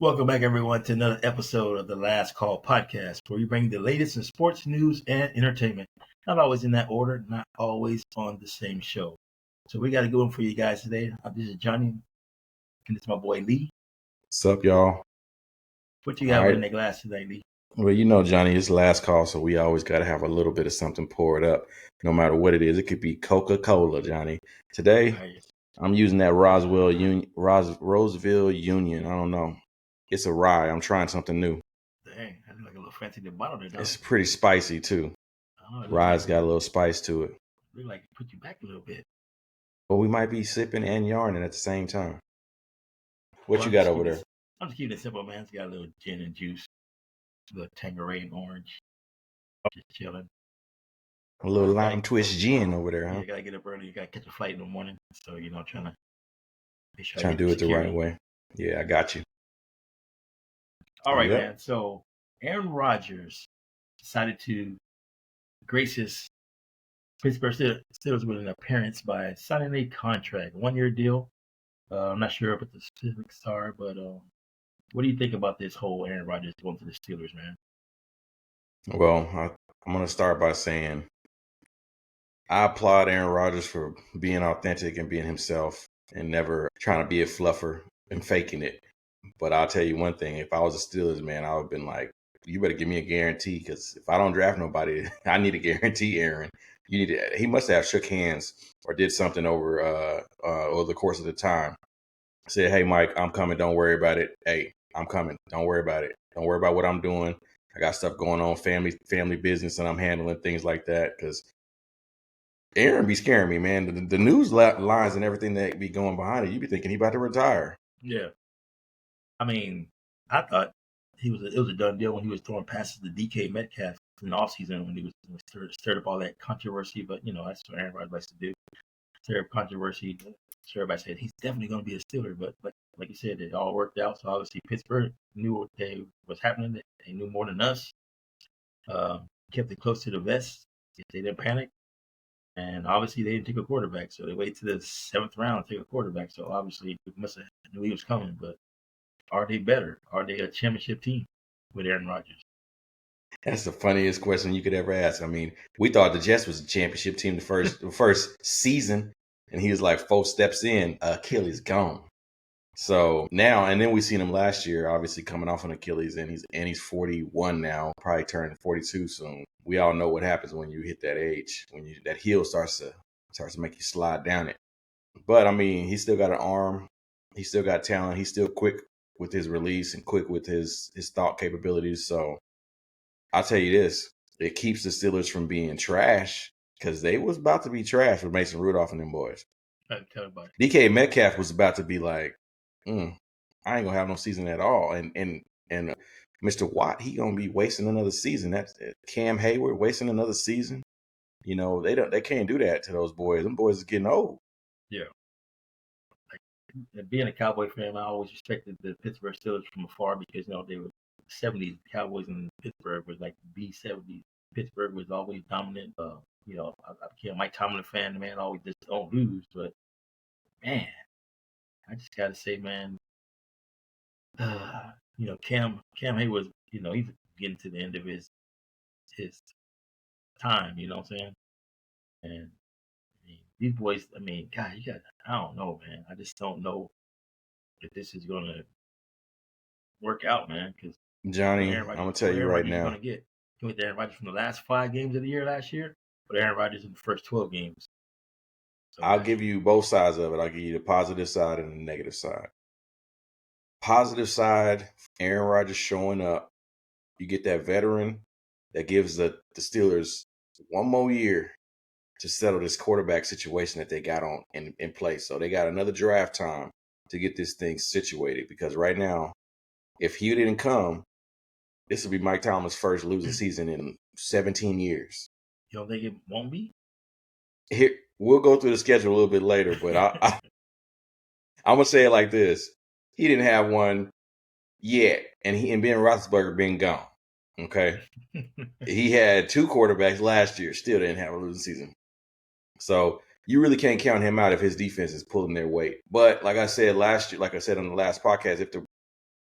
Welcome back, everyone, to another episode of the Last Call podcast, where we bring the latest in sports news and entertainment. Not always in that order, not always on the same show. So we got a good one for you guys today. This is Johnny, and it's my boy Lee. What's up, y'all? What you All got right. in the glass today, Lee? Well, you know, Johnny, it's last call, so we always got to have a little bit of something poured up, no matter what it is. It could be Coca-Cola, Johnny. Today, I'm using that Roseville Union. I don't know. It's a rye. I'm trying something new. Dang, I look like a little fancy the bottle there, It's pretty spicy, too. Rye's got a little spice to it. Look like put you back a little bit. But we might be sipping and yarning at the same time. What you got over there? I'm just keeping it simple, man. It's got a little gin and juice, a little Tangerine orange. Just chilling. A little lime twist gin over there, huh? You gotta get up early. You gotta catch a flight in the morning. So, trying to make sure trying to do it the right way. Yeah, I got you. All right, man. So Aaron Rodgers decided to grace his Pittsburgh Steelers with an appearance by signing a contract, 1-year deal. I'm not sure what the specifics are, but what do you think about this whole Aaron Rodgers going to the Steelers, man? Well, I'm going to start by saying I applaud Aaron Rodgers for being authentic and being himself and never trying to be a fluffer and faking it. But I'll tell you one thing. If I was a Steelers man, I would have been like, you better give me a guarantee, because if I don't draft nobody, I need a guarantee, Aaron. He must have shook hands or did something over the course of the time. Said, hey, Mike, I'm coming. Don't worry about it. Hey, I'm coming. Don't worry about it. Don't worry about what I'm doing. I got stuff going on, family business, and I'm handling things like that, because Aaron be scaring me, man. The news lines and everything that be going behind it, you be thinking he about to retire. Yeah. I mean, I thought it was a done deal when he was throwing passes to DK Metcalf in the offseason when he was stirred up all that controversy. But, that's what Aaron Rodgers likes to do. Stir up controversy. So everybody said he's definitely going to be a Steeler. But like you said, it all worked out. So obviously Pittsburgh knew what was happening. They knew more than us. Kept it close to the vest. They didn't panic. And obviously they didn't take a quarterback. So they waited to the 7th round to take a quarterback. So obviously they must have knew he was coming. But are they better? Are they a championship team with Aaron Rodgers? That's the funniest question you could ever ask. I mean, we thought the Jets was a championship team the first season, and he was like 4 steps in, Achilles gone. So now, and then we seen him last year, obviously coming off an Achilles, and he's 41 now, probably turning 42 soon. We all know what happens when you hit that age, when that heel starts to make you slide down it. But I mean, he still got an arm, he still got talent, he's still quick with his release and quick with his thought capabilities. So I'll tell you this, it keeps the Steelers from being trash, because they was about to be trash with Mason Rudolph and them boys. DK Metcalf was about to be like, I ain't gonna have no season at all. And Mr. Watt, he gonna be wasting another season. That's Cam Hayward wasting another season. They can't do that to those boys. Them boys are getting old. Yeah. Like, being a Cowboy fan, I always respected the Pittsburgh Steelers from afar because they were 70s. Cowboys in Pittsburgh was like B-70s. Pittsburgh was always dominant. I became a Mike Tomlin fan. Man, always just don't lose. But man, I just gotta say, man, Cam Hayward, he's getting to the end of his time. You know what I'm saying? And these boys, God, I don't know, man. I just don't know if this is gonna work out, man. Because Johnny, I'm gonna tell you right now. Can we get Aaron Rodgers from the last 5 games of the year last year, but Aaron Rodgers in the first 12 games? So I'll give you both sides of it. I'll give you the positive side and the negative side. Positive side, Aaron Rodgers showing up. You get that veteran that gives the Steelers 1 more year to settle this quarterback situation that they got in place. So they got another draft time to get this thing situated, because right now, if he didn't come, this will be Mike Tomlin's first losing season in 17 years. You don't think it won't be? Here, we'll go through the schedule a little bit later, but I'm going to say it like this. He didn't have one yet, and Ben Roethlisberger been gone. Okay? He had 2 quarterbacks last year, still didn't have a losing season. So you really can't count him out if his defense is pulling their weight. But like I said last year, like I said on the last podcast,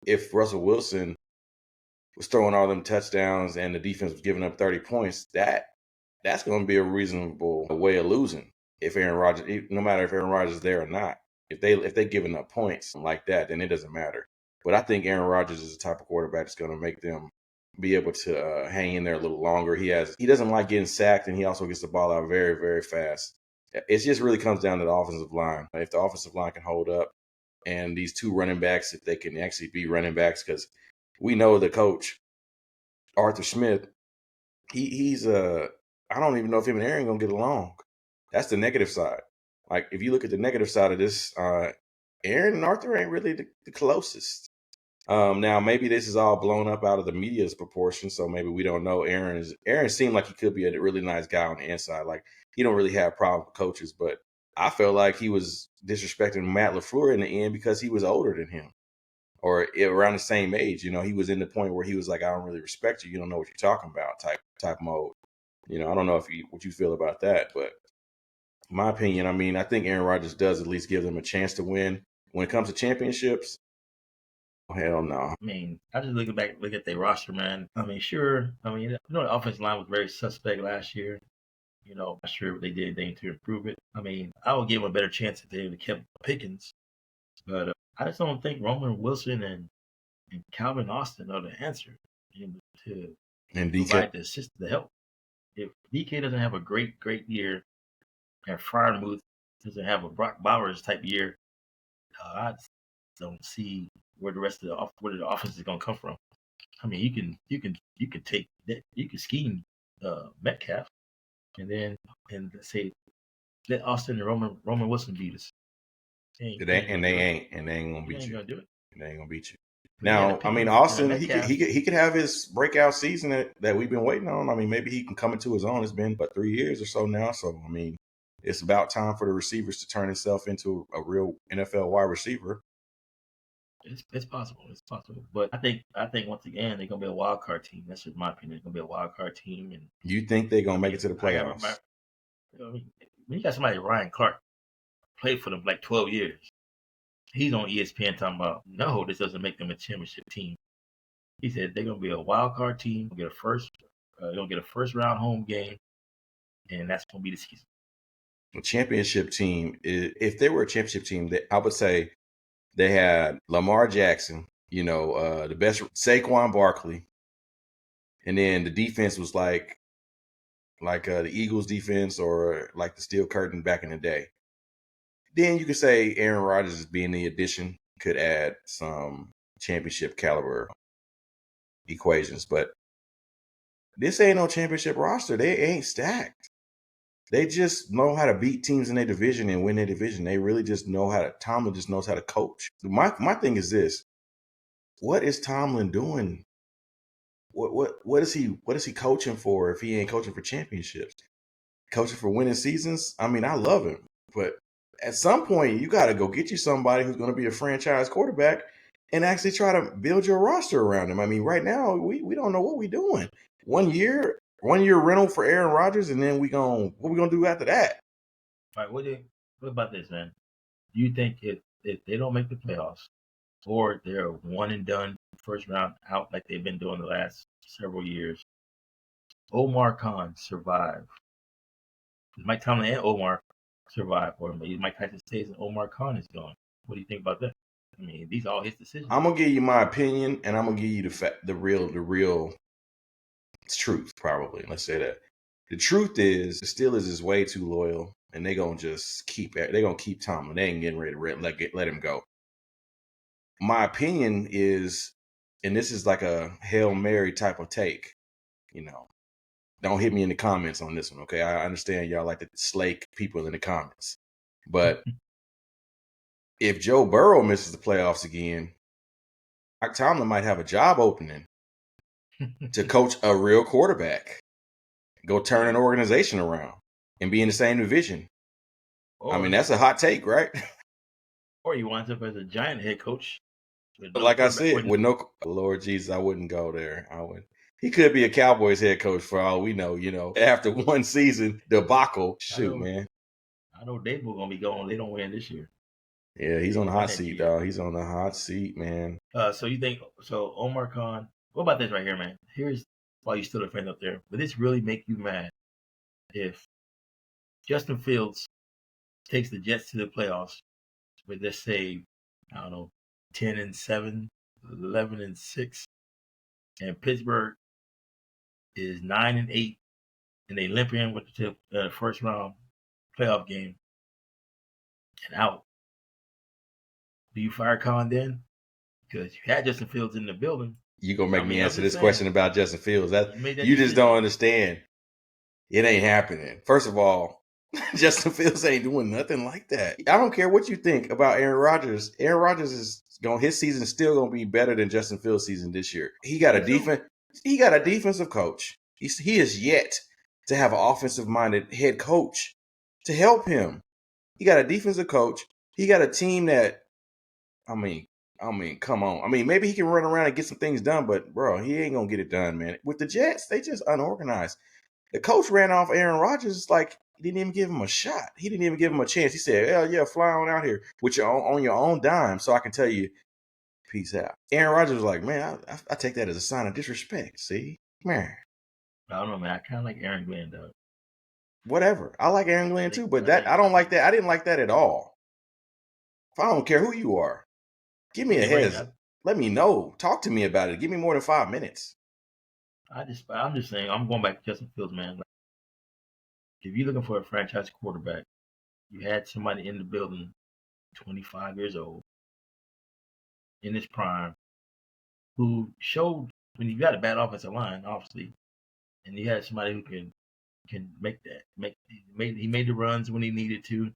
if Russell Wilson was throwing all them touchdowns and the defense was giving up 30 points, that's going to be a reasonable way of losing. If Aaron Rodgers, no matter if Aaron Rodgers is there or not, if they giving up points like that, then it doesn't matter. But I think Aaron Rodgers is the type of quarterback that's going to make them be able to hang in there a little longer. He doesn't like getting sacked, and he also gets the ball out very, very fast. It just really comes down to the offensive line. If the offensive line can hold up, and these two running backs, if they can actually be running backs, because we know the coach, Arthur Smith, he's I don't even know if him and Aaron gonna get along. That's the negative side. Like if you look at the negative side of this, Aaron and Arthur ain't really the closest. Now maybe this is all blown up out of the media's proportion, so maybe we don't know. Aaron seemed like he could be a really nice guy on the inside. Like he don't really have problems with coaches, but I felt like he was disrespecting Matt LaFleur in the end because he was older than him or around the same age. You know, he was in the point where he was like, I don't really respect you. You don't know what you're talking about type mode. You know, I don't know what you feel about that, but in my opinion, I mean, I think Aaron Rodgers does at least give them a chance to win. When it comes to championships, hell no. I mean, I just look at their roster, man. I mean, sure. I mean, the offensive line was very suspect last year. You know, not sure if they did anything to improve it. I mean, I would give them a better chance if they would have kept Pickens, but I just don't think Roman Wilson and Calvin Austin are the answer to provide the assist, the help. If DK doesn't have a great year, and Fryermuth doesn't have a Brock Bowers type year, I don't see where the rest of the offense is going to come from. I mean, you can take that, you can scheme Metcalf, and say let Austin and Roman Wilson beat us. They ain't gonna beat you. Do it. They ain't gonna beat you. Now, I mean, Austin, he could have his breakout season that we've been waiting on. I mean, maybe he can come into his own. It's been 3 years or so now. So, I mean, it's about time for the receivers to turn himself into a real NFL wide receiver. It's possible. It's possible. But I think once again they're gonna be a wild card team. That's just my opinion. They're gonna be a wild card team. And you think they're gonna make it to the playoffs? When you got somebody like Ryan Clark played for them like 12 years. He's on ESPN talking about, no, this doesn't make them a championship team. He said they're gonna be a wild card team, gonna get a first round home game, and that's gonna be the season. A championship team, if they were a championship team, I would say they had Lamar Jackson, you know, the best Saquon Barkley, and then the defense was like the Eagles defense or like the Steel Curtain back in the day. Then you could say Aaron Rodgers being the addition could add some championship caliber equations, but this ain't no championship roster. They ain't stacked. They just know how to beat teams in their division and win their division. They really just know how to. Tomlin just knows how to coach. My thing is this: what is Tomlin doing? What is he coaching for if he ain't coaching for championships? Coaching for winning seasons? I mean, I love him, but at some point you got to go get you somebody who's going to be a franchise quarterback and actually try to build your roster around him. I mean, right now we don't know what we're doing. 1 year rental for Aaron Rodgers, and then what we gonna do after that? All right, what about this, man? Do you think if they don't make the playoffs or they're one and done first round out like they've been doing the last several years, Omar Khan survive? Mike Tomlin and Omar survive, or maybe Mike Tyson stays and Omar Khan is gone. What do you think about that? I mean, these are all his decisions. I'm gonna give you my opinion, and I'm gonna give you the real truth. Probably, let's say that the truth is the Steelers is way too loyal, and they gonna just keep Tomlin. They ain't getting ready to let him go. My opinion is, and this is like a Hail Mary type of take, you know. Don't hit me in the comments on this one, okay? I understand y'all like to slake people in the comments. But if Joe Burrow misses the playoffs again, Mike Tomlin might have a job opening to coach a real quarterback. Go turn an organization around and be in the same division. I mean, that's a hot take, right? Or he winds up as a Giant head coach. Like I said, with no Lord Jesus, I wouldn't go there. He could be a Cowboys head coach for all we know, you know. After one season debacle, man. I know Dable gonna be going. They don't win this year. Yeah, he's They on the can win hot that seat, year. dog. He's on the hot seat, man. So you think so? Omar Khan. What about this right here, man? Here's why you still a friend up there. Would this really make you mad if Justin Fields takes the Jets to the playoffs with, let's say, I don't know, 10-7, 11-6, and Pittsburgh is 9-8, and they limp in with the first round playoff game and out? Do you fire Khan then? Because you had Justin Fields in the building. You gonna make I me mean, I'm answer just this saying, question about Justin Fields? That you made that you just don't decision. understand. It ain't happening. First of all, Justin Fields ain't doing nothing like that. I don't care what you think about Aaron Rodgers. Aaron Rodgers is going. His season is still gonna be better than Justin Fields' season this year. He got a defense. He got a defensive coach. He is yet to have an offensive minded head coach to help him. He got a defensive coach. He got a team that. I mean, come on. I mean, maybe he can run around and get some things done, but bro, he ain't gonna get it done, man. With the Jets, they just unorganized. The coach ran off Aaron Rodgers like he didn't even give him a shot. He didn't even give him a chance. He said, "Hell yeah, fly on out here with your own, on your own dime, so I can tell you, peace out." Aaron Rodgers was like, "Man, I take that as a sign of disrespect." See, man, I don't know, man. I kind of like Aaron Glenn, though. whatever. I like Aaron Glenn too, but I don't like that. I didn't like that at all. I don't care who you are. Give me a heads. Let me know. Talk to me about it. Give me more than 5 minutes. I'm just saying, I'm going back to Justin Fields, man. Like, if you're looking for a franchise quarterback, you had somebody in the building, 25 years old, in his prime, who showed when you got a bad offensive line, obviously, and you had somebody who can make that. He made the runs when he needed to,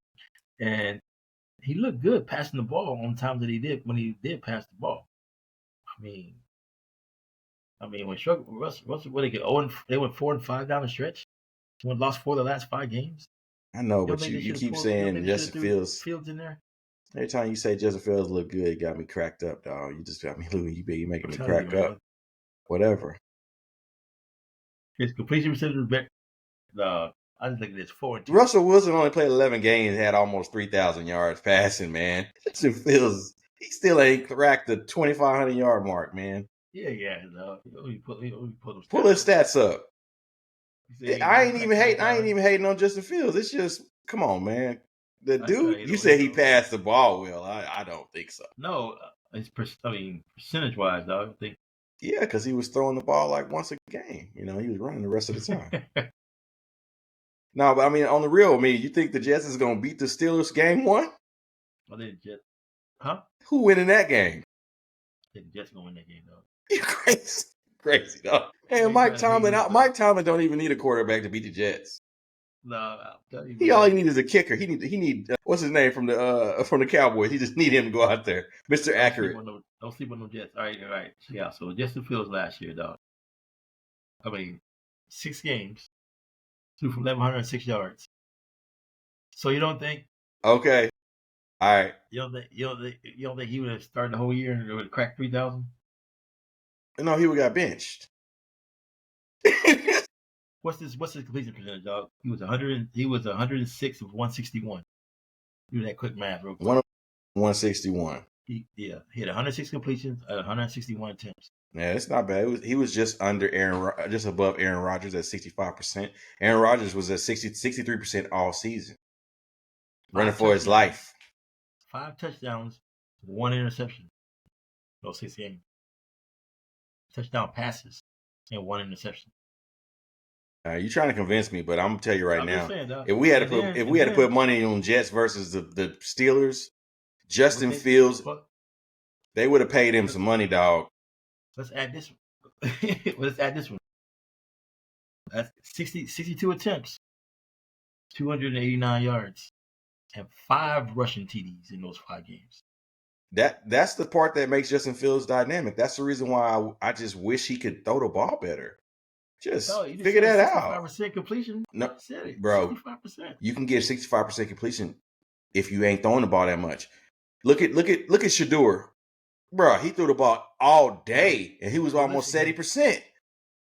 and he looked good passing the ball on times that he did when he did pass the ball. I mean, when Russell, what they get? They went 4-5 down the stretch. Lost 4 of the last 5 games. I know, but you keep saying Justin Fields in there. Every time you say Justin Fields look good, it got me cracked up, dog. You just got me, Louis. You making me crack up. Whatever. His completion percentage better. I just think it's 4-2. Russell Wilson only played 11 games, had almost 3,000 yards passing, man. Justin Fields, he still ain't cracked the 2,500 yard mark, man. Yeah. Pull his stats up. I ain't even hating on Justin Fields. It's just, come on, man. The dude, you said he passed the ball well. I don't think so. No, percentage wise, though, I think. Yeah, because he was throwing the ball like once a game. You know, he was running the rest of the time. No, but on the real, you think the Jets is going to beat the Steelers game 1? Well, the Jets. Huh? Who winning that game? The Jets going to win that game, though. You crazy, dog. Hey, Mike Tomlin don't even need a quarterback to beat the Jets. No, I'll tell you. All he needs is a kicker. He need what's his name from the Cowboys. He just need him to go out there, Mr. Accurate. Don't sleep on no Jets. All right. Yeah. So Justin Fields last year, dog. 6 games, threw for 1,106 yards. So you don't think? Okay. All right. You don't think he would have started the whole year and it would have cracked 3,000? No, he would have got benched. What's his completion percentage, dog? He was 106 of 161. Do that quick math real quick. 161. He had 106 completions at 161 attempts. Yeah, it's not bad. He was just under just above Aaron Rodgers at 65%. Aaron Rodgers was at 63% all season, running for his life. 5 touchdowns, 1 interception. Those 6 games. Touchdown passes and 1 interception. You're trying to convince me, but I'm gonna tell you right now, if we had to put money on Jets versus the Steelers, Justin Fields, they would have paid him some money, dog. Let's add this one. That's 62 attempts, 289 yards, and 5 rushing TDs in those 5 games. That's the part that makes Justin Fields dynamic. That's the reason why I just wish he could throw the ball better. Just figure that out. 65% completion. No, bro, 65%. You can get 65% completion if you ain't throwing the ball that much. Look at Shedeur. Bro, he threw the ball all day and he was almost 70%.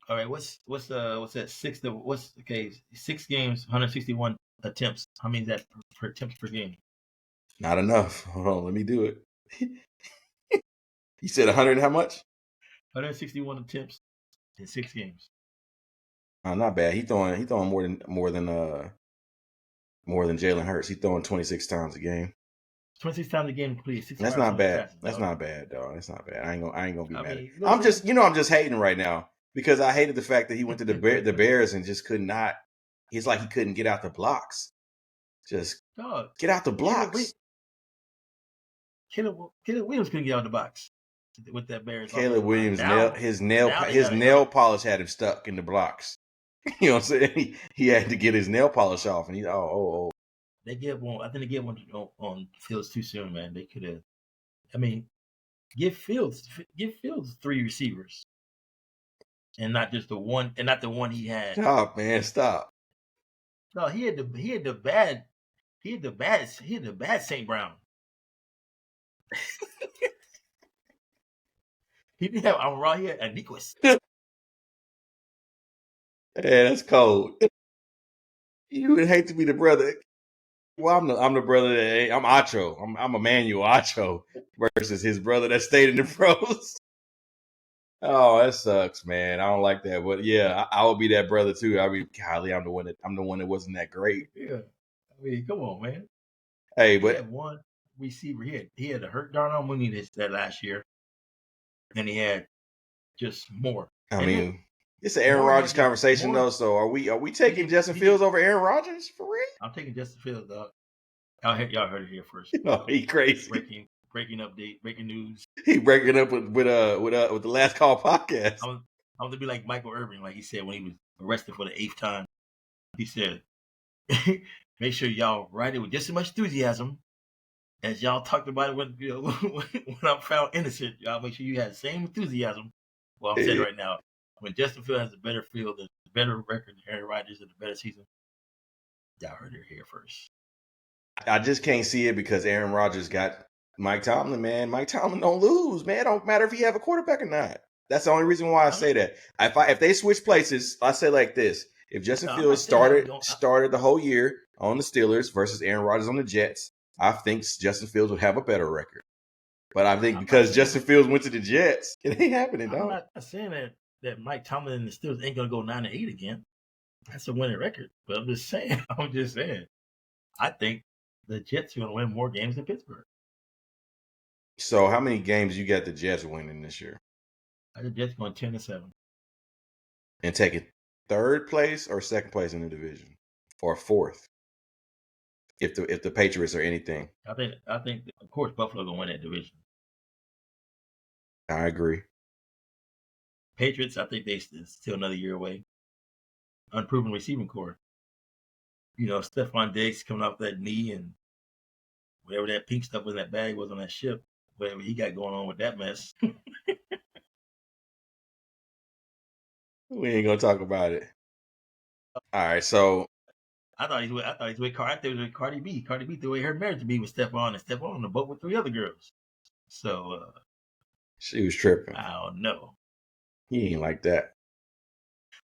All right, what's that? 6 games, 161 attempts. How many is that per attempts per game? Not enough. Hold on, let me do it. You said 100 and how much? 161 attempts in 6 games. Not bad. He throwing more than Jalen Hurts. He's throwing 26 times a game. 26 times a game completed. That's not bad. Passes, That's not bad, dog. That's not bad. I ain't gonna be mad. Mean, I'm just hating right now because I hated the fact that he went to the Bears and just could not. He's like he couldn't get out the blocks. Just get out the blocks. Caleb Williams couldn't get out the box with that Bears. Caleb Williams his nail polish had him stuck in the blocks. You know what I'm saying? He had to get his nail polish off, and They gave one. I think they gave one on Fields too soon, man. They could have. I mean, give Fields 3 receivers, and not just the one, and not the one he had. Stop, man, stop. No, he had the bad St. Brown. He didn't have Amara. He had Aniquist. Yeah, that's cold. You would hate to be the brother. Well, I'm the brother that I'm Acho. I'm Emmanuel Acho versus his brother that stayed in the pros. Oh, that sucks, man. I don't like that. But yeah, I would be that brother too. I mean, golly, I'm the one that wasn't that great. Yeah, I mean, come on, man. Hey, he had one receiver. He had a hurt Darnell Mooney that last year, and he had just more. I mean, it's an Aaron Rodgers conversation though. So are we taking Justin Fields over Aaron Rodgers for real? I'm taking Justin Fields, dog. Y'all heard it here first. Oh, he crazy. Breaking update, breaking news. He breaking up with the Last Call podcast. I'm gonna be like Michael Irvin, like he said when he was arrested for the 8th time. He said, "Make sure y'all write it with just as much enthusiasm as y'all talked about it when when I'm found innocent. Y'all make sure you have the same enthusiasm." Well, I'm saying right now, when Justin Fields has a better field, a better record than Aaron Rodgers, and a better season, y'all heard it here first. I just can't see it because Aaron Rodgers got Mike Tomlin, man. Mike Tomlin don't lose, man. It don't matter if he have a quarterback or not. That's the only reason why I say that. If they switch places, I say like this: if Justin Fields started the whole year on the Steelers versus Aaron Rodgers on the Jets, I think Justin Fields would have a better record. But I think because Justin Fields went to the Jets, it ain't happening, dog. I'm not saying that Mike Tomlin and the Steelers ain't gonna go 9-8 again. That's a winning record. But I'm just saying. I think the Jets are gonna win more games than Pittsburgh. So how many games you got the Jets winning this year? I think the Jets going 10-7. And taking 3rd place or 2nd place in the division, or 4th, if the Patriots are anything. I think of course Buffalo gonna win that division. I agree. Patriots, I think they still another year away. Unproven receiving core. You know, Stephon Diggs coming off that knee and whatever that pink stuff in that bag was on that ship, whatever he got going on with that mess. We ain't gonna talk about it. All right, so I thought he was with Cardi B. Cardi B, the way her marriage to be with Stephon, and Stephon on the boat with 3 other girls. So she was tripping. I don't know. He ain't like that.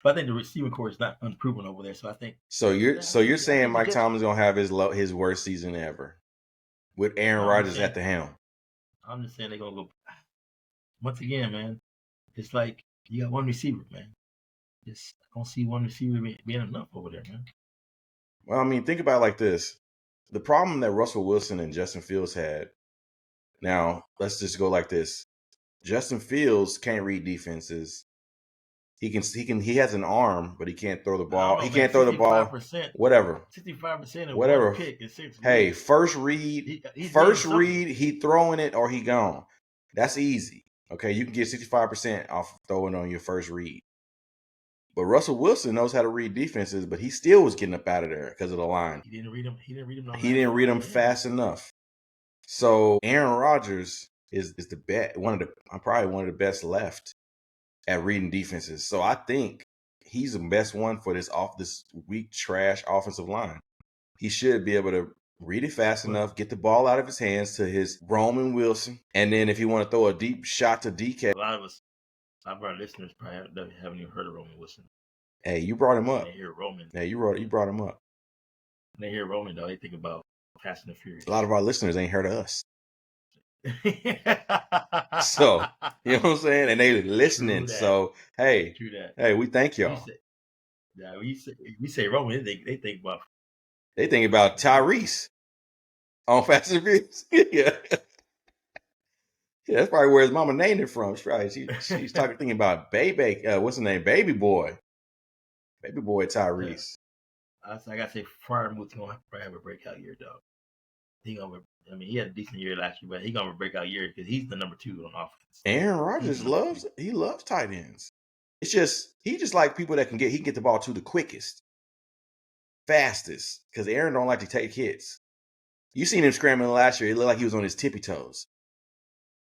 But I think the receiving core is not unproven over there. So I think. So you're saying Mike Tomlin's gonna have his worst season ever with Aaron Rodgers at the helm. I'm just saying they're gonna go. Once again, man, it's like you got one receiver, man. I don't see one receiver being enough over there, man. Well, I mean, think about it like this: the problem that Russell Wilson and Justin Fields had. Now, let's just go like this: Justin Fields can't read defenses. He has an arm, but he can't throw the ball. He can't throw the ball. Whatever. 65% of whatever. One pick is 6. Hey, first read, he throwing it or he gone. That's easy. Okay, you can get 65% off throwing on your first read. But Russell Wilson knows how to read defenses, but he still was getting up out of there because of the line. He didn't read them. He didn't read them fast enough. So Aaron Rodgers is probably one of the best left at reading defenses. So I think he's the best one for this weak trash offensive line. He should be able to read it fast enough, get the ball out of his hands to his Roman Wilson, and then if you want to throw a deep shot to DK. A lot of our listeners probably haven't even heard of Roman Wilson. Hey, you brought him up. They hear Roman. Yeah, you brought him up. When they hear Roman, though, they think about Fast and the Furious. A lot of our listeners ain't heard of us. So, you know what I'm saying? And they listening. So, hey, True that. Hey, we thank y'all. We say Roman, they think about Tyrese on Fast and Furious. Yeah. Yeah, that's probably where his mama named it from. She's right. She's thinking about baby. What's his name? Baby boy Tyrese. I gotta say, Fryermuth's gonna probably have a breakout year, dog. He had a decent year last year, but he gonna have a breakout year because he's the number 2 on offense. Aaron Rodgers loves tight ends. It's just he just like people that can get the ball to the quickest, fastest. Because Aaron don't like to take hits. You seen him scrambling last year. It looked like he was on his tippy toes.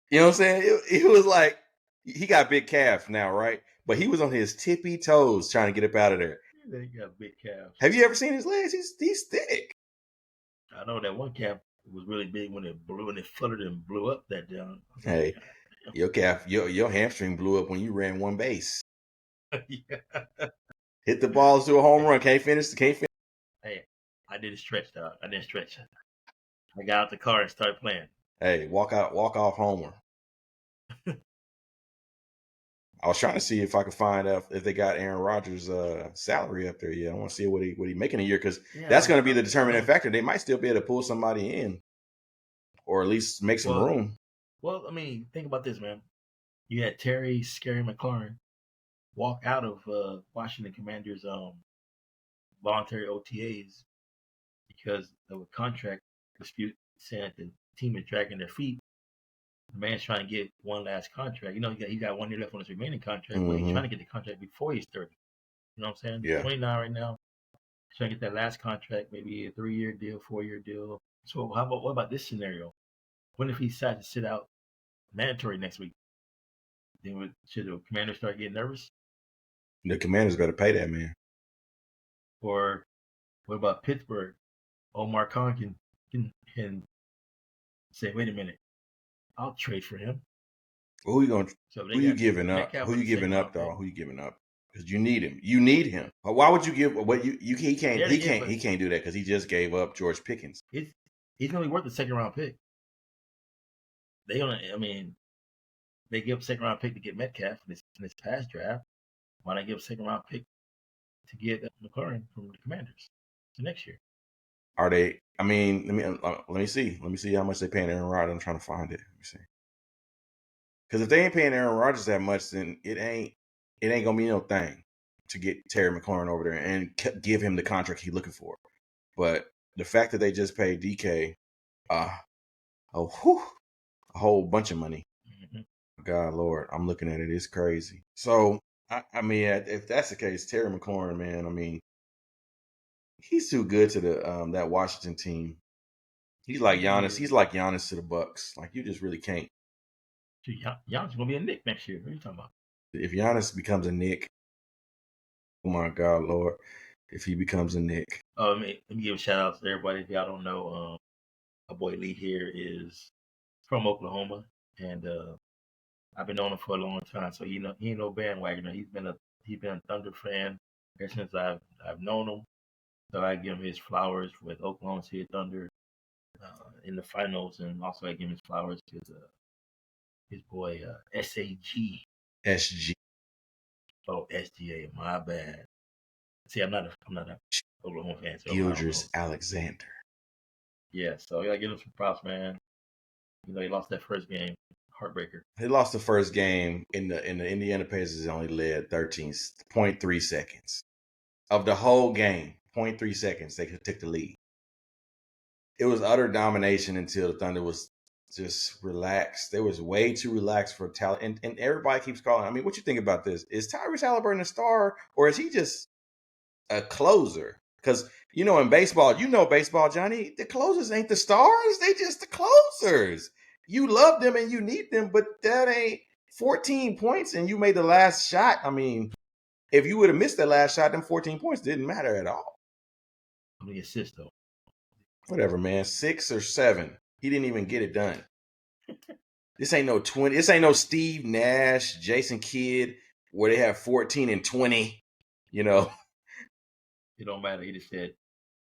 You know what I'm saying? It was like he got big calf now, right? But he was on his tippy toes trying to get up out of there. He got big calves. Have you ever seen his legs? He's thick. I know that one calf was really big when it blew and it fluttered and blew up that down. Hey, your calf, your hamstring blew up when you ran one base. Yeah. Hit the balls to a home run. Can't finish. Hey, I did a stretch, dog. I didn't stretch. I got out the car and started playing. Hey, walk off homer. I was trying to see if I could find out if they got Aaron Rodgers' salary up there. Yeah, I want to see what he making a year because that's going to be the determining factor. They might still be able to pull somebody in, or at least make some room. Well, I mean, think about this, man. You had Terry Scary McLaurin walk out of Washington Commanders' voluntary OTAs because of a contract dispute, saying that the team is dragging their feet. The man's trying to get one last contract. You know, he got 1 year left on his remaining contract, but he's trying to get the contract before he's 30. You know what I'm saying? Yeah. 29 right now. He's trying to get that last contract, maybe a 3-year deal, 4-year deal. So what about this scenario? What if he decides to sit out mandatory next week? Then should the Commanders start getting nervous? The Commanders better pay that man. Or what about Pittsburgh? Omar Khan can say, wait a minute, I'll trade for him. Well, who you giving up? Who you giving up, dog? Who you giving up? Because you need him. You need him. Why would you give? What he can't do that because he just gave up George Pickens. He's only worth a second-round pick. They give a second-round pick to get Metcalf in this past draft. Why not give a second-round pick to get McLaurin from the Commanders for next year? Are they? I mean, let me see. Let me see how much they paying Aaron Rodgers. I'm trying to find it. Let me see. Because if they ain't paying Aaron Rodgers that much, then it ain't gonna be no thing to get Terry McLaurin over there and give him the contract he's looking for. But the fact that they just paid DK a whole bunch of money. Mm-hmm. God, Lord, I'm looking at it. It's crazy. So, I mean, if that's the case, Terry McLaurin, man, I mean, he's too good to the that Washington team. He's like Giannis. He's like Giannis to the Bucks. Like, you just really can't. Giannis gonna be a Knick next year. What are you talking about? If Giannis becomes a Knick, oh my God, Lord! If he becomes a Knick. Oh, let me give a shout out to everybody. If y'all don't know, my boy Lee here is from Oklahoma, and I've been knowing him for a long time. So he ain't no bandwagoner. He's been a Thunder fan ever since I've known him. So I give him his flowers with Oklahoma City Thunder in the finals, and also I give him his flowers to his boy SAG. SG. Oh, SGA. My bad. See, I'm not a Oklahoma fan. So Gilders Alexander. Yeah, so I give him some props, man. You know, he lost that first game, heartbreaker. He lost the first game in the Indiana Pacers. Only led 13.3 seconds of the whole game. 0.3 seconds they could take the lead. It was utter domination until the Thunder was just relaxed. They was way too relaxed for talent, and everybody keeps calling. I mean, what you think about this? Is Tyrese Halliburton a star, or is he just a closer? Because in baseball, baseball, Johnny, the closers ain't the stars; they just the closers. You love them and you need them, but that ain't 14 points and you made the last shot. I mean, if you would have missed that last shot, them 14 points didn't matter at all. How many assists though? Whatever, man. 6 or 7. He didn't even get it done. This ain't no 20. This ain't no Steve Nash, Jason Kidd, where they have 14 and 20. It don't matter. He just said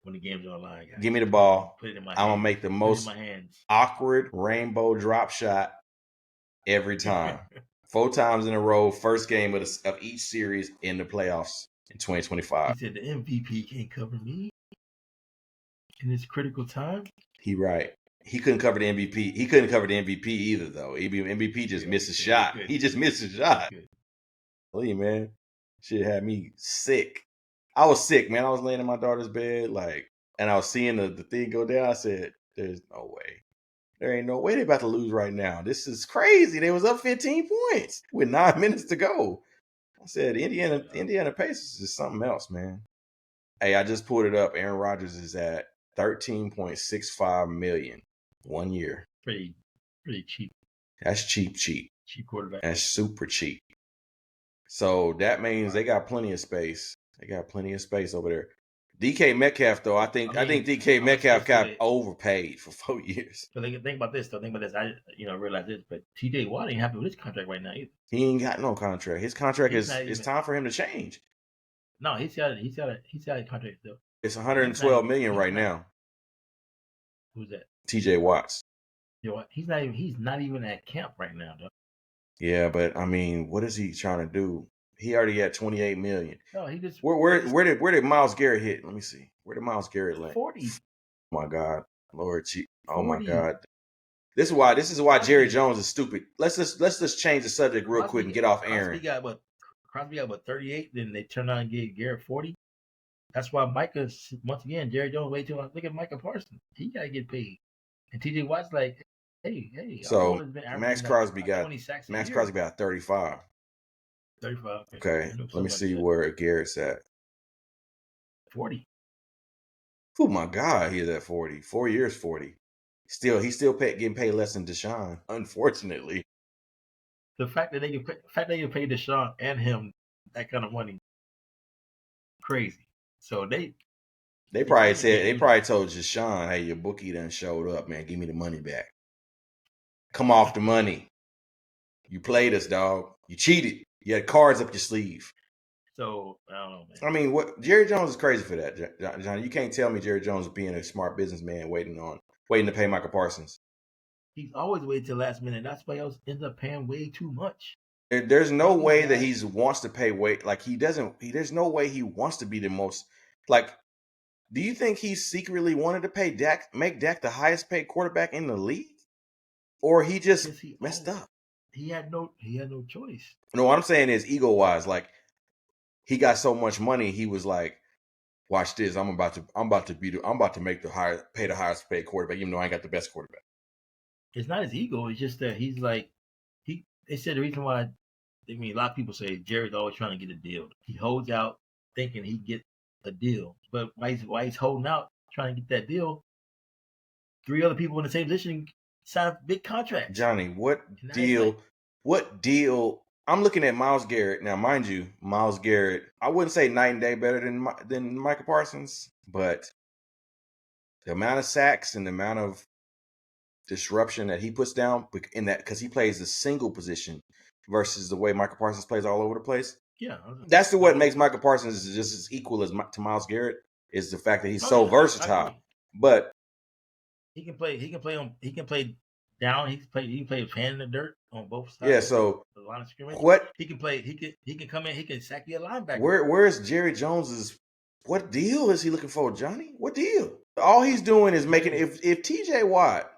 when the game's online, guys. Give me the ball. Put it in my I'm hands. gonna make the Put it most in my hands. awkward rainbow drop shot every time. 4 times in a row, first game of each series in the playoffs in 2025. He said the MVP can't cover me in this critical time. He right. He couldn't cover the MVP. He couldn't cover the MVP either, though. MVP just missed a shot. He just missed a shot. Lee, man, shit had me sick. I was sick, man. I was laying in my daughter's bed, and I was seeing the thing go down. I said, "There's no way. There ain't no way they're about to lose right now. This is crazy. They was up 15 points with 9 minutes to go." I said, Indiana Pacers is something else, man. Hey, I just pulled it up. Aaron Rodgers is at $13.65 million 1 year. Pretty cheap. That's cheap. Cheap quarterback. That's super cheap. So that means they got plenty of space. They got plenty of space over there. DK Metcalf, though, I think DK Metcalf got overpaid for 4 years. So think about this, though. Think about this. I realize this, but TJ Watt ain't happy with his contract right now either. He ain't got no contract. His contract it's time for him to change. No, he's got a contract still. It's $112 million right now. Who's that? TJ Watts. He's not even at camp right now, though. Yeah, but I mean, what is he trying to do? He already had $28 million. No, he just where did Myles Garrett hit? Let me see. Where did Myles Garrett land? 40. Oh my God, Lord, oh my God. This is why Jerry Jones is stupid. Let's just change the subject real quick and get off Aaron. Crosby got 38. Then they turned on and gave Garrett 40. That's why Micah, once again, Jerry Jones way too much. Look at Micah Parsons. He got to get paid. And TJ Watt's like, hey. So Max Crosby got 35. 35. Okay. Let me see where Garrett's at. 40. Oh my God, he's at 40. 4 years, 40. He's still getting paid less than Deshaun, unfortunately. The fact that they can pay Deshaun and him that kind of money, crazy. So they probably told Deshaun, "Hey, your bookie done showed up, man. Give me the money back. Come off the money. You played us, dog. You cheated. You had cards up your sleeve." So I don't know, man. I mean, what Jerry Jones is crazy for that, Johnny. You can't tell me Jerry Jones is being a smart businessman waiting to pay Michael Parsons. He's always waited till last minute. That's why he ends up paying way too much. There's no way that he wants to pay there's no way he wants to be the most, do you think he secretly wanted to make Dak the highest paid quarterback in the league? Or he just messed up? He had no choice. No, what I'm saying is ego-wise, he got so much money, he was like, watch this, I'm about to pay the highest paid quarterback, even though I ain't got the best quarterback. It's not his ego, it's just that he's like, they said the reason why, a lot of people say Jerry's always trying to get a deal. He holds out thinking he get a deal. But why he's holding out trying to get that deal, 3 other people in the same position signed big contracts. Johnny, what deal? I'm looking at Myles Garrett. Now, mind you, Myles Garrett, I wouldn't say night and day better than Michael Parsons, but the amount of sacks and the amount of disruption that he puts down in that, because he plays a single position versus the way Michael Parsons plays all over the place. Yeah, that's what makes Michael Parsons just as equal to Myles Garrett, is the fact that he's so versatile. But he can play down. He can play with hand in the dirt on both sides. Yeah, so the line of scrimmage. What he can play? He can come in. He can sack you a linebacker. Where's Jerry Jones's? What deal is he looking for, Johnny? What deal? All he's doing is making. If TJ Watt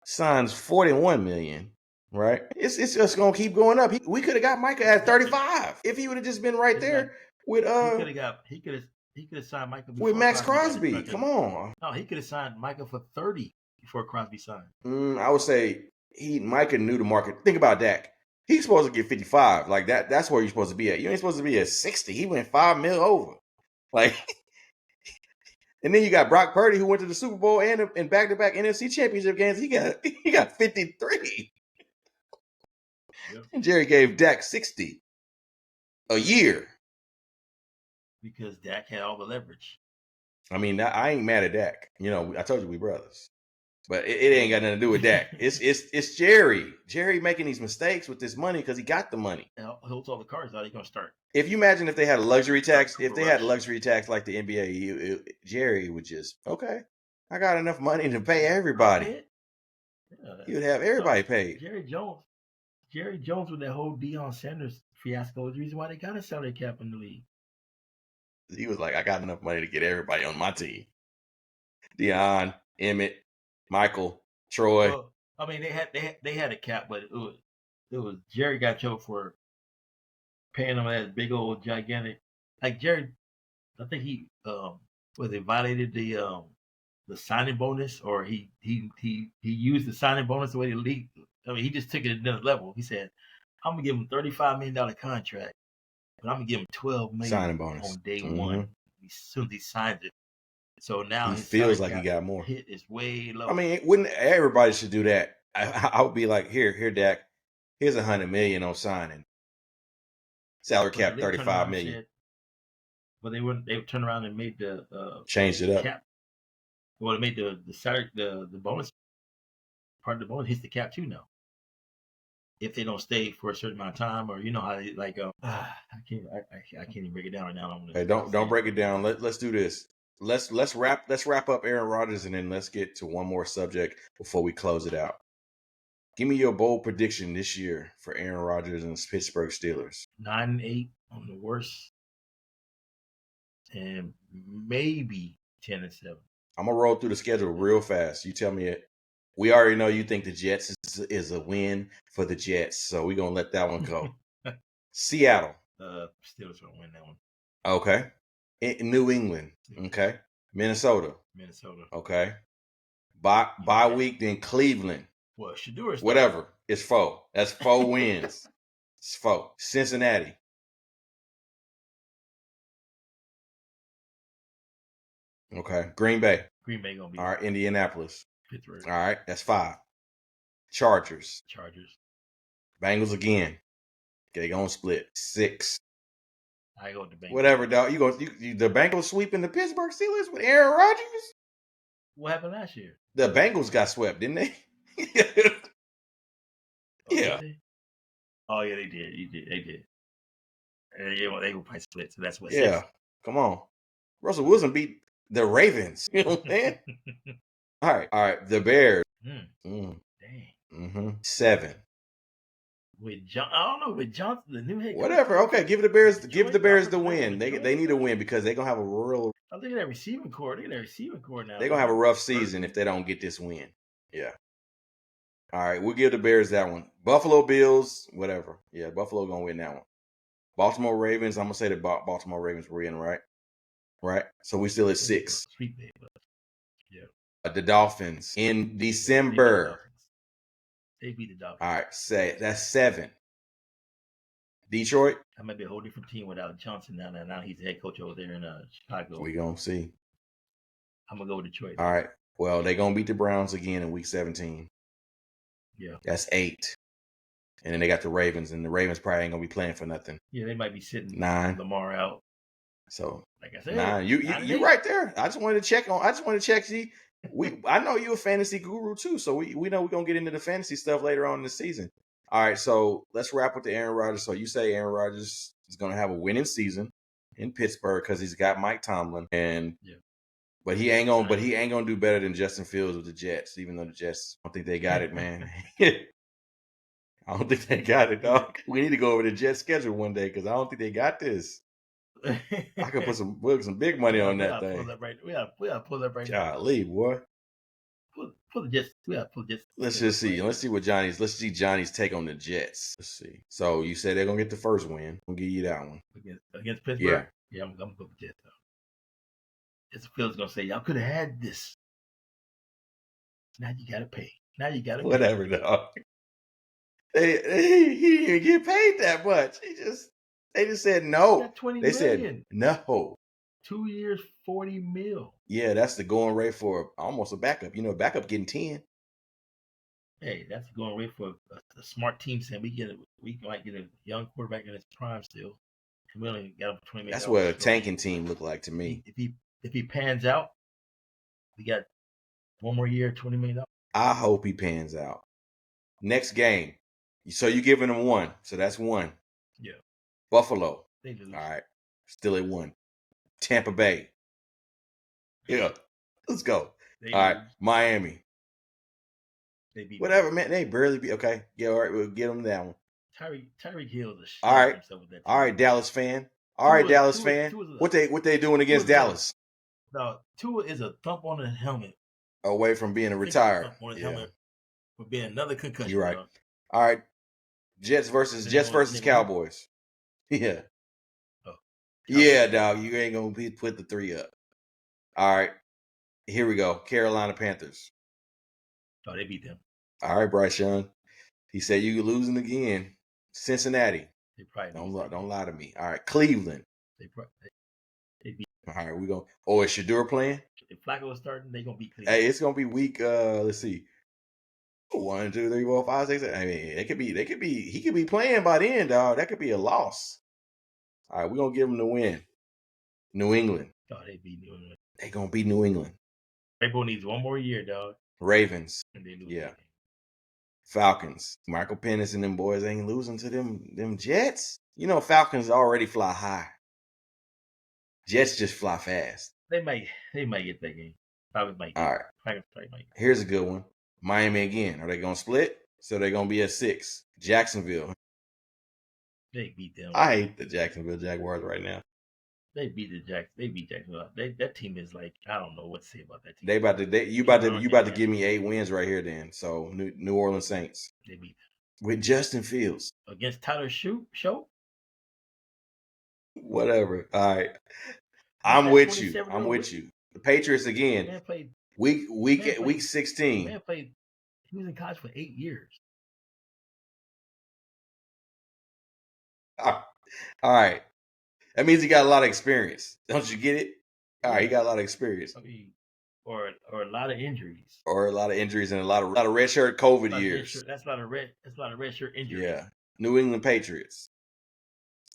signs $41 million, right? It's just gonna keep going up. We could have got Micah at 35 if he would have just been right there with He could have signed Micah with Max Crosby. Come on. No, he could have signed Micah for 30 before Crosby signed. I would say Micah knew the market. Think about Dak. He's supposed to get 55. Like that. That's where you're supposed to be at. You ain't supposed to be at 60. He went $5 million over. And then you got Brock Purdy, who went to the Super Bowl and back-to-back NFC Championship games. He got 53. Yep. And Jerry gave Dak 60 a year because Dak had all the leverage. I mean, I ain't mad at Dak. I told you we brothers. But it ain't got nothing to do with that. It's Jerry. Jerry making these mistakes with this money because he got the money. Holds all the cards. How are they going to start? If you imagine if they had a luxury tax, If they had a luxury tax like the NBA, Jerry would just, okay, I got enough money to pay everybody. He would have everybody paid. Jerry Jones with that whole Deion Sanders fiasco is the reason why they got a salary cap in the league. He was like, I got enough money to get everybody on my team. Deion, Emmett, Michael, Troy. Well, I mean, they had a cap, but it was Jerry got choked for paying them that big old gigantic. Like Jerry, I think he violated the signing bonus, or he used the signing bonus the way the league. I mean, he just took it to another level. He said, "I'm gonna give him $35 million contract, but I'm gonna give him $12 million signing bonus on day one as soon as he signs it." So now he feels like he got more. Hit is way low. I mean, wouldn't everybody should do that? I would be like, here, Dak, here's $100 million on signing. Salary cap $35 million. But they wouldn't. They would turn around and made the changed it up. Cap. Well, they made the salary the bonus part of the bonus hits the cap too now. If they don't stay for a certain amount of time, or you know how they like, I can't even break it down right now. Hey, don't break it down. Let's do this. Let's wrap up Aaron Rodgers, and then let's get to one more subject before we close it out. Give me your bold prediction this year for Aaron Rodgers and the Pittsburgh Steelers. 9-8 on the worst, and maybe 10-7. I'm gonna roll through the schedule real fast. You tell me it. We already know you think the Jets is a win for the Jets, so we're gonna let that one go. Seattle. Steelers gonna win that one. Okay. New England. Okay. Minnesota. Okay. Bye week, then Cleveland. Well, Shedeur. Whatever. It's 4. That's 4 wins. It's 4. Cincinnati. Okay. Green Bay gonna be. All right. Indianapolis. Pittsburgh. All right. That's 5. Chargers. Bengals again. Okay, gonna split 6. I go with the Bengals. Whatever, dog. The Bengals sweeping the Pittsburgh Steelers with Aaron Rodgers? What happened last year? The Bengals got swept, didn't they? Yeah. Oh yeah, they did. They did. They will probably split. So that's what. Yeah. 6. Come on. Russell Wilson beat the Ravens. You know what I'm saying? All right. The Bears. Dang. 7. With I don't know, with Johnson, the new head coach. Whatever. Okay, give the Bears the win. They need a win because they're gonna have a real. I think they're receiving core. They're receiving core now. They're gonna have a rough season if they don't get this win. Yeah. All right, we'll give the Bears that one. Buffalo Bills, whatever. Yeah, Buffalo gonna win that one. Baltimore Ravens. I'm gonna say the Baltimore Ravens were in, right? Right. So we still at 6. Sweet day, but yeah. The Dolphins in December. They beat the Dolphins. All right, say that's 7. Detroit. That might be a whole different team without Johnson now. Now he's the head coach over there in Chicago. We gonna see. I'm gonna go with Detroit. All right. Well, they're gonna beat the Browns again in Week 17. Yeah. That's 8. And then they got the Ravens, and the Ravens probably ain't gonna be playing for nothing. Yeah, they might be sitting 9. Lamar out. So like I said, 9. You right there. I just wanted to check. See. I know you're a fantasy guru too, so we know we're gonna get into the fantasy stuff later on in the season. All right, so let's wrap with the Aaron Rodgers. So you say Aaron Rodgers is gonna have a winning season in Pittsburgh because he's got Mike Tomlin, but he ain't gonna do better than Justin Fields with the Jets. Even though the Jets, I don't think they got it, man. I don't think they got it, dog. We need to go over the Jets schedule one day because I don't think they got this. I could put some big money on that thing. We gotta pull that right now. Golly, boy. Pull the Jets. We gotta pull the Jets. Let's just see. Let's see Johnny's take on the Jets. Let's see. So you said they're gonna get the first win. I'll give you that one. Against Pittsburgh? Yeah, I'm gonna go with Jets though. Jets Phil's gonna say, y'all could have had this. Now you gotta pay. Whatever, dog. He didn't get paid that much. They just said no. They said no. 2 years, $40 million. Yeah, that's the going rate for almost a backup. You know, backup getting 10. Hey, that's the going rate for a smart team saying we might get a young quarterback in his prime still. And we only got him for $20 million. That's what a tanking team looked like to me. If he pans out, we got one more year, $20 million. I hope he pans out. Next game. So you giving him 1. So that's 1. Yeah. Buffalo. They lose. All right. Still at 1. Tampa Bay. Yeah. Let's go. They All right. lose. Miami. They beat Whatever, man. They barely beat. Okay. Yeah, all right. We'll get them that one. Tyreek Hill is a All right. himself with that team. All right, Dallas fan. All right, Dallas fan. What they doing against Dallas? No, Tua is a thump on the helmet. Away from being a retired. Thump on his helmet for being another concussion. You're right. Dog. All right. Jets versus Cowboys. Yeah. Oh, yeah, dog. You ain't gonna put the 3 up. All right. Here we go. Carolina Panthers. Oh, they beat them. All right, Bryce Young. He said you losing again. Cincinnati. They probably don't lie to me. All right, Cleveland. They beat. All right, we go. Oh, is Shedeur playing? If Flacco was starting, they gonna beat Cleveland. Hey, it's gonna be week. Let's see. 1, 2, 3, 4, 5, 6. 7. I mean, he could be playing by then, dog. That could be a loss. All right, we're gonna give him the win. New England. Oh, they beat New England. They gonna beat New England. Rainbow needs 1 more year, dog. Ravens. And they lose. Yeah. Falcons. Michael Penix and them boys ain't losing to them Jets. You know, Falcons already fly high. Jets just fly fast. They might get that game. Falcons might. All right. Falcons might. Here's a good one. Miami again. Are they gonna split? So they're gonna be at 6. Jacksonville. They beat them. I hate the Jacksonville Jaguars right now. They beat Jacksonville. That team is like, I don't know what to say about that team. You about to give me 8 wins right here then. So New Orleans Saints. They beat them. With Justin Fields. Against Tyler Show? Whatever. All right. I'm with you. The Patriots again. Man played week 16. Man played. He was in college for 8 years. All right. That means he got a lot of experience. Don't you get it? All right, he got a lot of experience. I mean, or a lot of injuries. Or a lot of injuries and a lot of redshirt COVID years. That's a lot of redshirt injuries. Yeah. New England Patriots.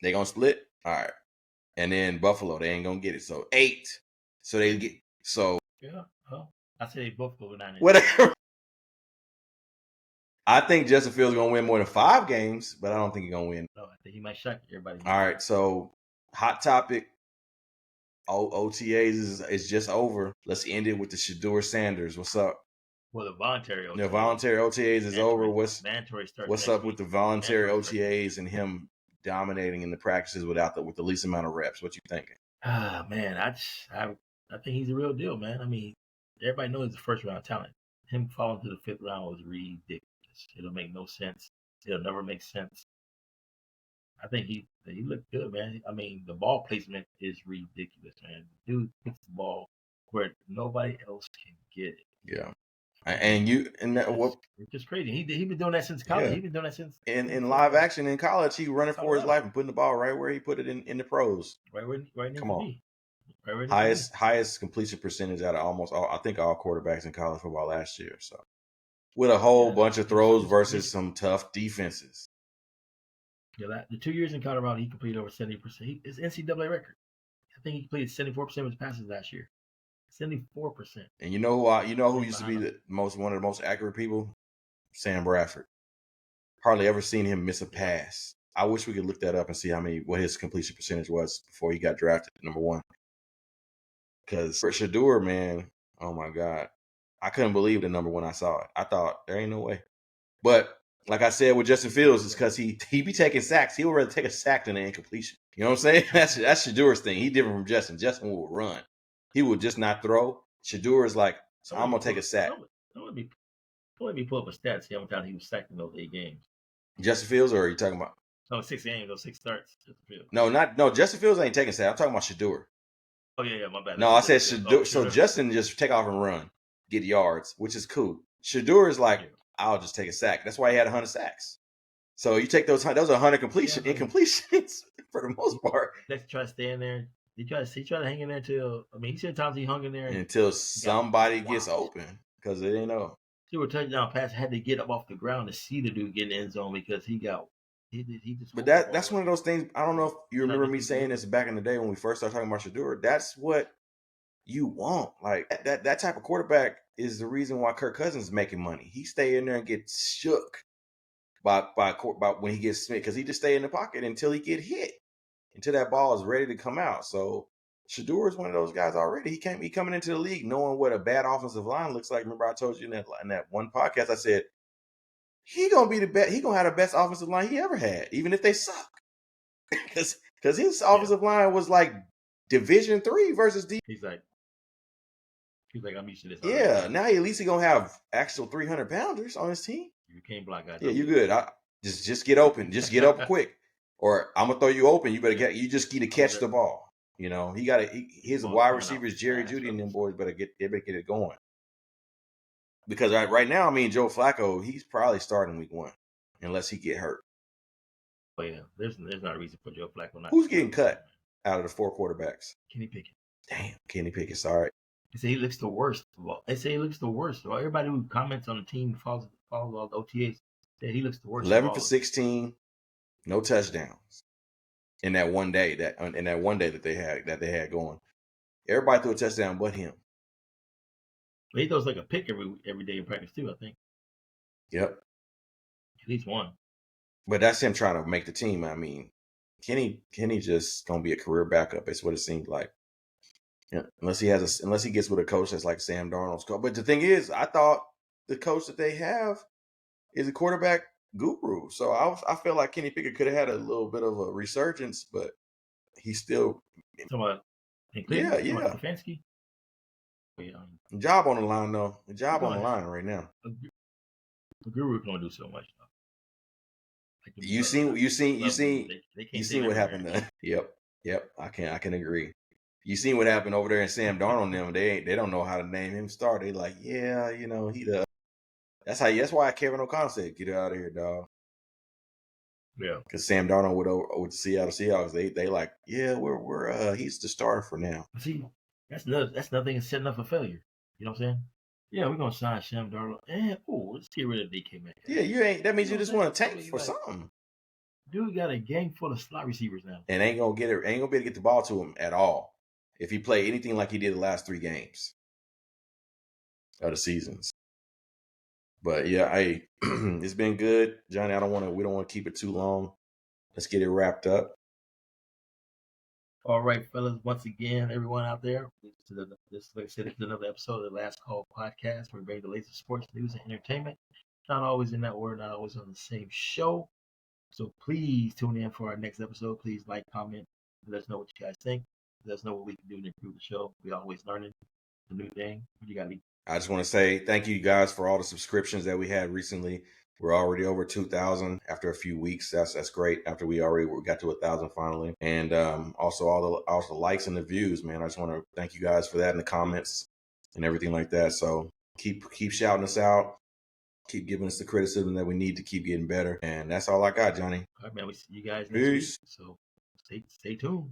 They gonna split? All right. And then Buffalo, they ain't gonna get it. So 8. So they get yeah. Well, I say they both go 9. Whatever. I think Justin Fields gonna win more than 5 games, but I don't think he's gonna win. No, I think he might shock everybody. All right, so hot topic. OTAs is just over. Let's end it with the Shedeur Sanders. What's up? Well, the voluntary OTAs. The voluntary OTAs is over. What's up with the voluntary OTAs and him dominating in the practices with the least amount of reps? What you thinking? Man, I think he's a real deal, man. I mean, everybody knows he's a first round talent. Him falling to the 5th round was ridiculous. It'll make no sense. It'll never make sense. I think he looked good, man. I mean, the ball placement is ridiculous, man. Dude puts the ball where nobody else can get it. Yeah. It's just crazy. He been doing that since college. Yeah. He been doing that since in live action in college. He running for his life and putting the ball right where he put it in the pros. Right. Come on. Highest completion percentage out of almost all. I think all quarterbacks in college football last year. So with a whole bunch of throws versus some tough defenses. Yeah, the 2 years in Colorado, he completed over 70%. It's NCAA record. I think he completed 74% of his passes last year. 74%. And you know who used to be one of the most accurate people? Sam Bradford. Hardly ever seen him miss a pass. I wish we could look that up and see what his completion percentage was before he got drafted number 1. Because for Shedeur, man, oh my God, I couldn't believe the number 1 I saw it. I thought there ain't no way. But like I said with Justin Fields, it's because he be taking sacks. He would rather take a sack than an incompletion. You know what I'm saying? That's Shedeur's thing. He different from Justin. Justin will run. He will just not throw. Shedeur is like, I'm gonna take a sack. Don't let me pull up a stat. See how many times he was sacked in those 8 games. Justin Fields, or are you talking about? No, 6 games, those 6 starts. No, Justin Fields ain't taking sacks. I'm talking about Shedeur. Oh yeah, my bad. No, I said Shedeur. So Justin just take off and run, get yards, which is cool. Shedeur is like, I'll just take a sack. That's why he had 100 sacks. So you take those are 100 incompletions for the most part. Let's try to stay in there. He tried to hang in there until he said times he hung in there until somebody gets open because it ain't no. See, a touchdown pass had to get up off the ground to see the dude get in the end zone because he just. But that's one of those things. I don't know if you remember me saying this back in the day when we first started talking about Shedeur. That's what you want. Like that type of quarterback is the reason why Kirk Cousins is making money. He stay in there and get shook by when he gets smit, because he just stay in the pocket until he get hit, until that ball is ready to come out. So Shedeur is one of those guys already. He can't be coming into the league knowing what a bad offensive line looks like. Remember, I told you in that one podcast, I said he gonna be the best. He gonna have the best offensive line he ever had, even if they suck, because his offensive line was like Division III versus D. He's like, I'm used to this. Yeah, now at least he gonna have actual 300-pounders on his team. You can't block guys. Yeah, you're good. Just get open. Just get up quick, or I'm gonna throw you open. You better you just need to catch the ball. You know, his wide receivers, Jerry Jeudy and them boys better get it going. Because right now, I mean, Joe Flacco, he's probably starting week 1, unless he get hurt. Oh yeah, there's not a reason for Joe Flacco not. Who's getting cut out of the 4 quarterbacks? Kenny Pickett. Damn, Kenny Pickett. Sorry. They say he looks the worst. Well, they say he looks the worst. Well, everybody who comments on the team follows all the OTAs. Say he looks the worst. 11 for 16, no touchdowns in that one day. That they had going. Everybody threw a touchdown, but him. But he throws like a pick every day in practice too, I think. Yep. At least one. But that's him trying to make the team. I mean, Kenny just gonna be a career backup. That's what it seems like. Yeah, unless he gets with a coach that's like Sam Darnold's coach. But the thing is, I thought the coach that they have is a quarterback guru. So I feel like Kenny Pickett could have had a little bit of a resurgence, but he's still. Yeah. Stefanski? Job on the line though. The job on the line right now. The guru can only do so much. You seen what happened to. Yep. I can agree. You seen what happened over there in Sam Darnold and them. They don't know how to name him star. They like, yeah, you know, that's why Kevin O'Connell said, get out of here, dog. Yeah. Because Sam Darnold with the Seattle Seahawks, they like, yeah, we're he's the starter for now. See, that's nothing setting up for failure. You know what I'm saying? Yeah, we're gonna sign Sam Darnold. Let's get rid of DK Metcalf. Yeah, you ain't. That means you just want to tank for something. Dude got a game full of slot receivers now, and ain't gonna be able to get the ball to him at all if he play anything like he did the last 3 games of the seasons. But yeah, it's been good, Johnny. We don't want to keep it too long. Let's get it wrapped up. All right, fellas. Once again, everyone out there, this is another episode of the Last Call podcast. We bring the latest sports news and entertainment. Not always in that order, not always on the same show. So please tune in for our next episode. Please like, comment, let us know what you guys think. Let us know what we can do to improve the show. We're always learning the new thing. What you got, Lee? I just want to say thank you guys for all the subscriptions that we had recently. We're already over 2,000 after a few weeks. That's great. After we got to 1,000 finally, and also all the likes and the views, man. I just want to thank you guys for that in the comments and everything like that. So keep shouting us out. Keep giving us the criticism that we need to keep getting better. And that's all I got, Johnny. All right, man. We see you guys next week. So stay tuned.